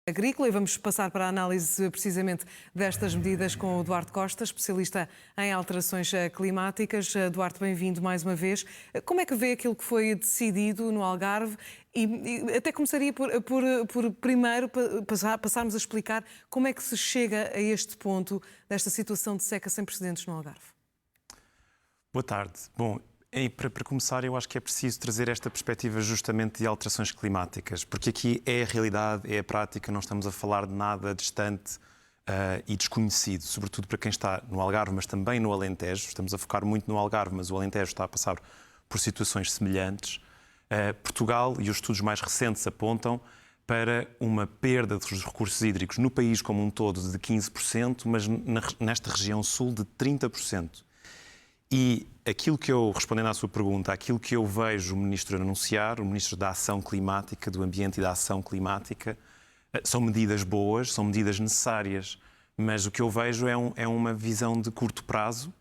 Agrícola e vamos passar para a análise precisamente destas medidas com o Duarte Costa, especialista em alterações climáticas. Duarte, bem-vindo mais uma vez. Como é que vê aquilo que foi decidido no Algarve? E até começaria por primeiro passarmos a explicar como é que se chega a este ponto desta situação de seca sem precedentes no Algarve. Boa tarde. Bom, para começar, eu acho que é preciso trazer esta perspectiva justamente de alterações climáticas, porque aqui é a realidade, é a prática, não estamos a falar de nada distante e desconhecido, sobretudo para quem está no Algarve, mas também no Alentejo. Estamos a focar muito no Algarve, mas o Alentejo está a passar por situações semelhantes. Portugal e os estudos mais recentes apontam para uma perda dos recursos hídricos no país como um todo de 15%, mas nesta região sul de 30%. E aquilo que eu, respondendo à sua pergunta, aquilo que eu vejo o Ministro anunciar, o Ministro da Ação Climática, do Ambiente e da Ação Climática, são medidas boas, são medidas necessárias, mas o que eu vejo é uma visão de curto prazo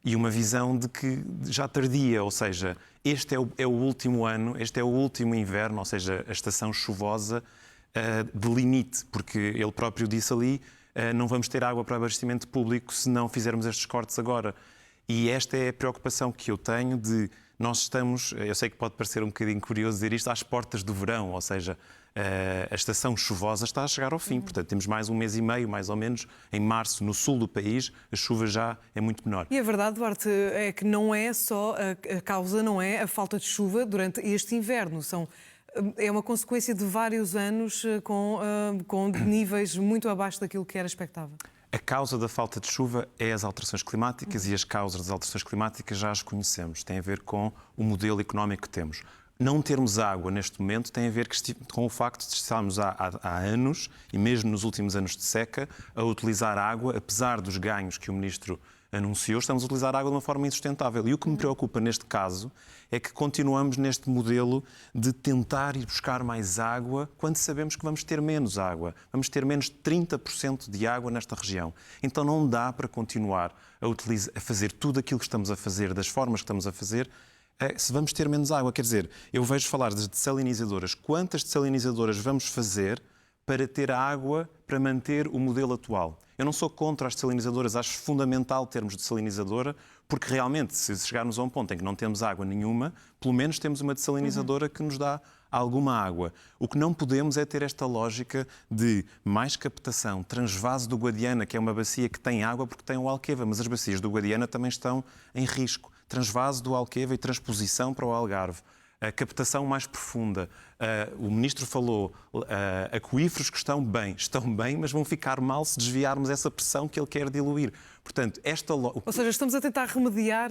e uma visão de que já tardia, ou seja, este é o último ano, este é o último inverno, ou seja, a estação chuvosa de limite, porque ele próprio disse ali, não vamos ter água para abastecimento público se não fizermos estes cortes agora. E esta é a preocupação que eu tenho de nós estamos, eu sei que pode parecer um bocadinho curioso dizer isto, às portas do verão, ou seja, a estação chuvosa está a chegar ao fim, portanto temos mais um mês e meio, mais ou menos, em março, no sul do país, a chuva já é muito menor. E a verdade, Duarte, é que não é só, a causa não é a falta de chuva durante este inverno, é uma consequência de vários anos com níveis muito abaixo daquilo que era expectável. A causa da falta de chuva é as alterações climáticas e as causas das alterações climáticas já as conhecemos. Tem a ver com o modelo económico que temos. Não termos água neste momento tem a ver com o facto de estarmos há anos, e mesmo nos últimos anos de seca, a utilizar água, apesar dos ganhos que o Ministro anunciou, estamos a utilizar água de uma forma insustentável. E o que me preocupa neste caso é que continuamos neste modelo de tentar ir buscar mais água quando sabemos que vamos ter menos água. Vamos ter menos de 30% de água nesta região. Então não dá para continuar a fazer tudo aquilo que estamos a fazer, das formas que estamos a fazer, se vamos ter menos água. Quer dizer, eu vejo falar das dessalinizadoras. Quantas dessalinizadoras vamos fazer para ter água para manter o modelo atual? Eu não sou contra as dessalinizadoras, acho fundamental termos dessalinizadora, porque realmente, se chegarmos a um ponto em que não temos água nenhuma, pelo menos temos uma dessalinizadora que nos dá alguma água. O que não podemos é ter esta lógica de mais captação, transvase do Guadiana, que é uma bacia que tem água porque tem o Alqueva, mas as bacias do Guadiana também estão em risco. Transvase do Alqueva e transposição para o Algarve. A captação mais profunda. O Ministro falou, aquíferos que estão bem, mas vão ficar mal se desviarmos essa pressão que ele quer diluir. Portanto, Ou seja, estamos a tentar remediar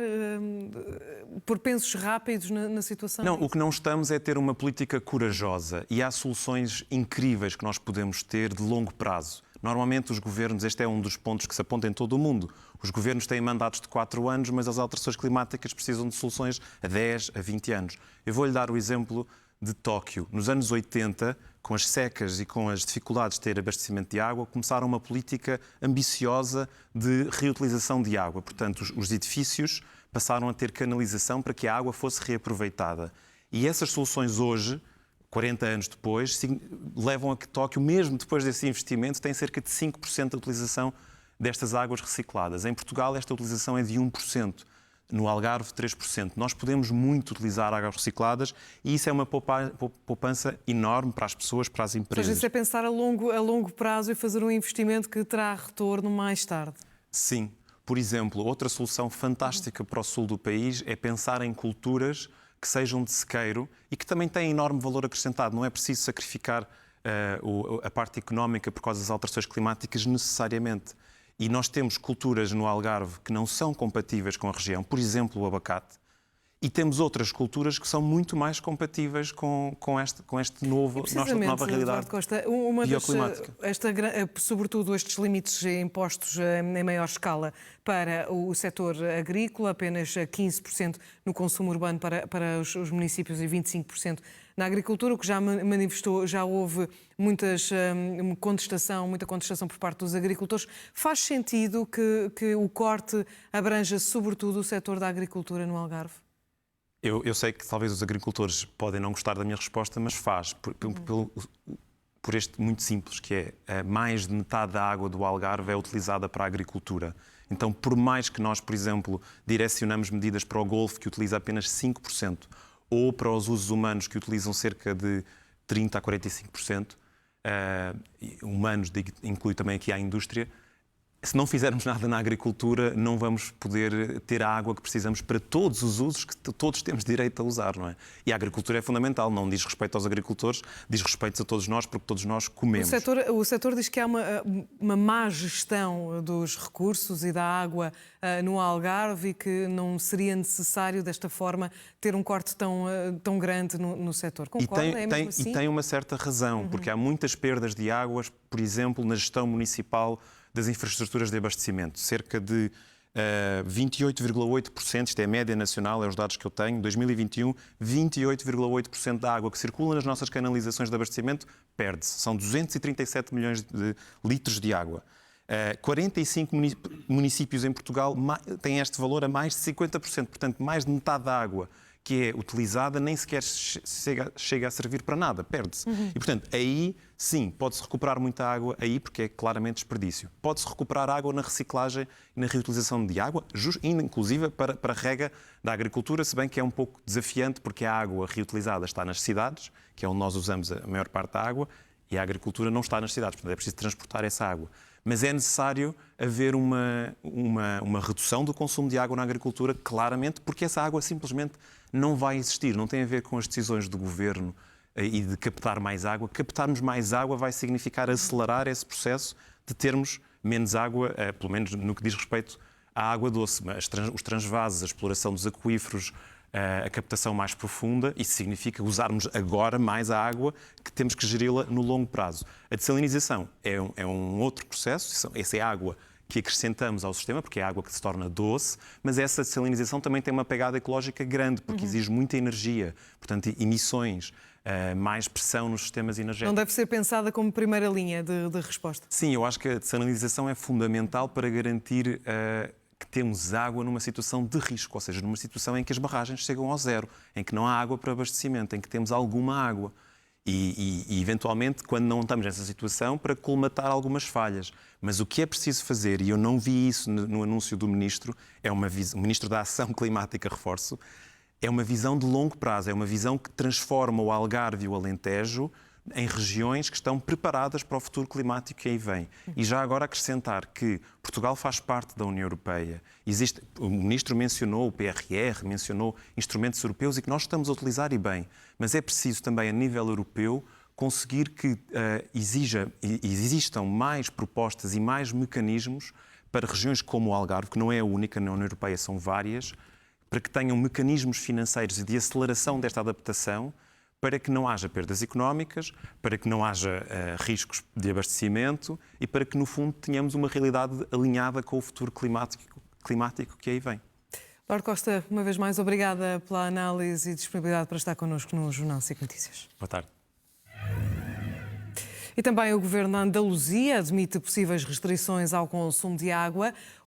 por pensos rápidos na situação? Não, o que não estamos é ter uma política corajosa e há soluções incríveis que nós podemos ter de longo prazo. Normalmente os governos, este é um dos pontos que se aponta em todo o mundo, os governos têm mandatos de 4 anos, mas as alterações climáticas precisam de soluções a 10, a 20 anos. Eu vou-lhe dar o exemplo de Tóquio. Nos anos 80, com as secas e com as dificuldades de ter abastecimento de água, começaram uma política ambiciosa de reutilização de água. Portanto, os edifícios passaram a ter canalização para que a água fosse reaproveitada. E essas soluções hoje, 40 anos depois, levam a que Tóquio, mesmo depois desse investimento, tem cerca de 5% de utilização destas águas recicladas. Em Portugal, esta utilização é de 1%. No Algarve, 3%. Nós podemos muito utilizar águas recicladas e isso é uma poupança enorme para as pessoas, para as empresas. Ou seja, isso é pensar a longo prazo e fazer um investimento que terá retorno mais tarde. Sim. Por exemplo, outra solução fantástica para o sul do país é pensar em culturas que sejam de sequeiro e que também têm enorme valor acrescentado. Não é preciso sacrificar a parte económica por causa das alterações climáticas necessariamente. E nós temos culturas no Algarve que não são compatíveis com a região, por exemplo, o abacate. E temos outras culturas que são muito mais compatíveis com este nova realidade Costa, bioclimática. Sobretudo estes limites impostos em maior escala para o setor agrícola, apenas 15% no consumo urbano para os municípios e 25% na agricultura, o que já manifestou, já houve muita contestação por parte dos agricultores. Faz sentido que o corte abranja sobretudo o setor da agricultura no Algarve? Eu sei que talvez os agricultores podem não gostar da minha resposta, mas faz. por este muito simples, que é mais de metade da água do Algarve é utilizada para a agricultura. Então, por mais que nós, por exemplo, direcionamos medidas para o Golfo, que utiliza apenas 5%, ou para os usos humanos, que utilizam cerca de 30% a 45%, humanos, inclui também aqui a indústria, se não fizermos nada na agricultura, não vamos poder ter a água que precisamos para todos os usos que todos temos direito a usar, não é? E a agricultura é fundamental, não diz respeito aos agricultores, diz respeito a todos nós, porque todos nós comemos. O setor diz que há uma má gestão dos recursos e da água no Algarve e que não seria necessário, desta forma, ter um corte tão grande no setor. Concorda? É mesmo assim? E tem uma certa razão, porque há muitas perdas de águas, por exemplo, na gestão municipal das infraestruturas de abastecimento. Cerca de 28,8%, isto é a média nacional, é os dados que eu tenho, 2021, 28,8% da água que circula nas nossas canalizações de abastecimento perde-se. São 237 milhões de litros de água. 45 municípios em Portugal têm este valor a mais de 50%, portanto, mais de metade da água que é utilizada nem sequer chega a servir para nada, perde-se. E, portanto, aí, sim, pode-se recuperar muita água aí, porque é claramente desperdício. Pode-se recuperar água na reciclagem e na reutilização de água, inclusive para a rega da agricultura, se bem que é um pouco desafiante, porque a água reutilizada está nas cidades, que é onde nós usamos a maior parte da água, e a agricultura não está nas cidades, portanto é preciso transportar essa água. Mas é necessário haver uma redução do consumo de água na agricultura, claramente, porque essa água simplesmente não vai existir. Não tem a ver com as decisões do governo e de captar mais água. Captarmos mais água vai significar acelerar esse processo de termos menos água, pelo menos no que diz respeito à água doce. Os transvases, a exploração dos aquíferos, a captação mais profunda, isso significa usarmos agora mais a água que temos que geri-la no longo prazo. A dessalinização é um outro processo, essa é a água que acrescentamos ao sistema, porque é a água que se torna doce, mas essa dessalinização também tem uma pegada ecológica grande, porque exige muita energia, portanto, emissões, mais pressão nos sistemas energéticos. Não deve ser pensada como primeira linha de resposta? Sim, eu acho que a dessalinização é fundamental para garantir que temos água numa situação de risco, ou seja, numa situação em que as barragens chegam ao zero, em que não há água para abastecimento, em que temos alguma água. E eventualmente, quando não estamos nessa situação, para colmatar algumas falhas. Mas o que é preciso fazer, e eu não vi isso no anúncio do Ministro, o Ministro da Ação Climática, reforço, é uma visão de longo prazo, é uma visão que transforma o Algarve e o Alentejo em regiões que estão preparadas para o futuro climático que aí vem. E já agora acrescentar que Portugal faz parte da União Europeia. O Ministro mencionou o PRR, mencionou instrumentos europeus e que nós estamos a utilizar e bem. Mas é preciso também, a nível europeu, conseguir que existam mais propostas e mais mecanismos para regiões como o Algarve, que não é a única, na União Europeia são várias, para que tenham mecanismos financeiros e de aceleração desta adaptação, para que não haja perdas económicas, para que não haja riscos de abastecimento e para que, no fundo, tenhamos uma realidade alinhada com o futuro climático que aí vem. Eduardo Costa, uma vez mais, obrigada pela análise e disponibilidade para estar connosco no Jornal 5 Notícias. Boa tarde. E também o Governo da Andaluzia admite possíveis restrições ao consumo de água.